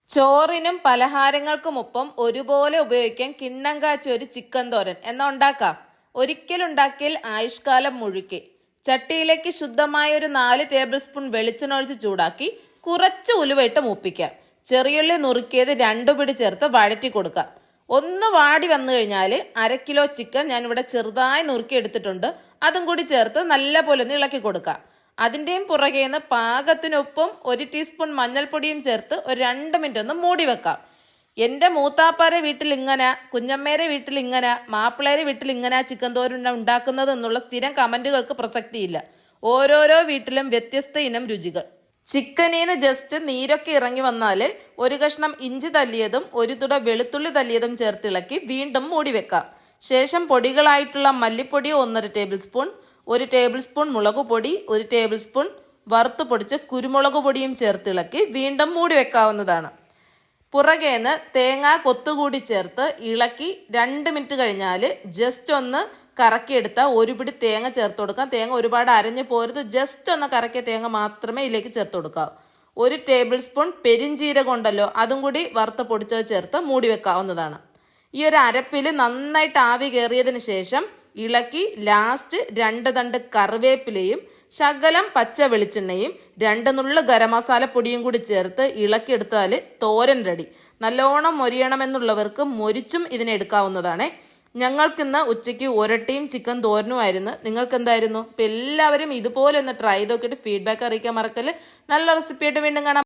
ചോറിനും പലഹാരങ്ങൾക്കുമൊപ്പം ഒരുപോലെ ഉപയോഗിക്കാൻ കിണ്ണം കാച്ച ഒരു ചിക്കൻ തോരൻ എന്നാ ഉണ്ടാക്കാം. ഒരിക്കലുണ്ടാക്കിയാൽ ആയുഷ്കാലം മുഴുക്കെ. ചട്ടിയിലേക്ക് ശുദ്ധമായ ഒരു 4 ടേബിൾ സ്പൂൺ വെളിച്ചെണ്ണ ഒഴിച്ച് ചൂടാക്കി കുറച്ച് ഉലുവയിട്ട് മൂപ്പിക്കാം. ചെറിയുള്ളി നുറുക്കിയത് 2 പിടി ചേർത്ത് വഴറ്റി കൊടുക്കാം. ഒന്ന് വാടി വന്നു കഴിഞ്ഞാൽ 1/2 കിലോ ചിക്കൻ ഞാനിവിടെ ചെറുതായി നുറുക്കി എടുത്തിട്ടുണ്ട്. അതും കൂടി ചേർത്ത് നല്ല പോലെ ഒന്ന് ഇളക്കി കൊടുക്കാം. അതിൻ്റെയും പുറകേന്ന് പാകത്തിനൊപ്പം 1 ടീസ്പൂൺ മഞ്ഞൾപ്പൊടിയും ചേർത്ത് ഒരു 2 മിനിറ്റ് ഒന്ന് മൂടി വെക്കാം. എൻ്റെ മൂത്താപ്പാരെ വീട്ടിൽ ഇങ്ങനെ, കുഞ്ഞമ്മേരെ വീട്ടിൽ ഇങ്ങനെ, മാപ്പിളേരെ വീട്ടിൽ ഇങ്ങനെ ചിക്കൻ തോരൻ ഉണ്ടാക്കുന്നത് എന്നുള്ള സ്ഥിരം കമൻറ്റുകൾക്ക് പ്രസക്തിയില്ല. ഓരോരോ വീട്ടിലും വ്യത്യസ്ത ഇനം രുചികൾ. ചിക്കനീന്ന് ജസ്റ്റ് നീരൊക്കെ ഇറങ്ങി വന്നാൽ 1 കഷ്ണം ഇഞ്ചി തല്ലിയതും 1 തുട വെളുത്തുള്ളി തല്ലിയതും ചേർത്തിളക്കി വീണ്ടും മൂടി വെക്കാം. ശേഷം പൊടികളായിട്ടുള്ള മല്ലിപ്പൊടി 1.5 ടേബിൾ സ്പൂൺ, 1 ടേബിൾ സ്പൂൺ മുളക് പൊടി, 1 ടേബിൾ സ്പൂൺ വറുത്ത് പൊടിച്ച് കുരുമുളക് പൊടിയും ചേർത്തിളക്കി വീണ്ടും മൂടി വെക്കാവുന്നതാണ്. പുറകേന്ന് തേങ്ങ കൊത്തുകൂടി ചേർത്ത് ഇളക്കി 2 മിനിറ്റ് കഴിഞ്ഞാൽ ജസ്റ്റ് ഒന്ന് കറക്കിയെടുത്താൽ 1 പിടി തേങ്ങ ചേർത്ത് കൊടുക്കാം. തേങ്ങ ഒരുപാട് അരഞ്ഞു പോരുത്, ജസ്റ്റ് ഒന്ന് കറക്കിയ തേങ്ങ മാത്രമേ ഇതിലേക്ക് ചേർത്ത് കൊടുക്കാവൂ. 1 ടേബിൾ സ്പൂൺ പെരിഞ്ജീരകം ഉണ്ടല്ലോ, അതും കൂടി വറുത്ത് പൊടിച്ചത് ചേർത്ത് മൂടി വെക്കാവുന്നതാണ്. ഈ ഒരു അരപ്പിൽ നന്നായിട്ട് ആവി കയറിയതിന് ശേഷം ഇളക്കി ലാസ്റ്റ് 2 തണ്ട് കറിവേപ്പിലയും ശകലം പച്ച വെളിച്ചെണ്ണയും 2 നുള്ളു ഗരം മസാല പൊടിയും കൂടി ചേർത്ത് ഇളക്കിയെടുത്താൽ തോരൻ റെഡി. നല്ലോണം മൊരിയണമെന്നുള്ളവർക്ക് മൊരിച്ചും ഇതിനെ എടുക്കാവുന്നതാണ്. ഞങ്ങൾക്കിന്ന് ഉച്ചയ്ക്ക് ഒരട്ടിയും ചിക്കൻ തോരനുമായിരുന്നു. നിങ്ങൾക്ക് എന്തായിരുന്നു? അപ്പം എല്ലാവരും ഇതുപോലെ ഒന്ന് ട്രൈ ചെയ്ത് നോക്കിയിട്ട് ഫീഡ്ബാക്ക് അറിയിക്കാൻ മറക്കല്. നല്ല റെസിപ്പിയായിട്ട് വീണ്ടും കാണാം.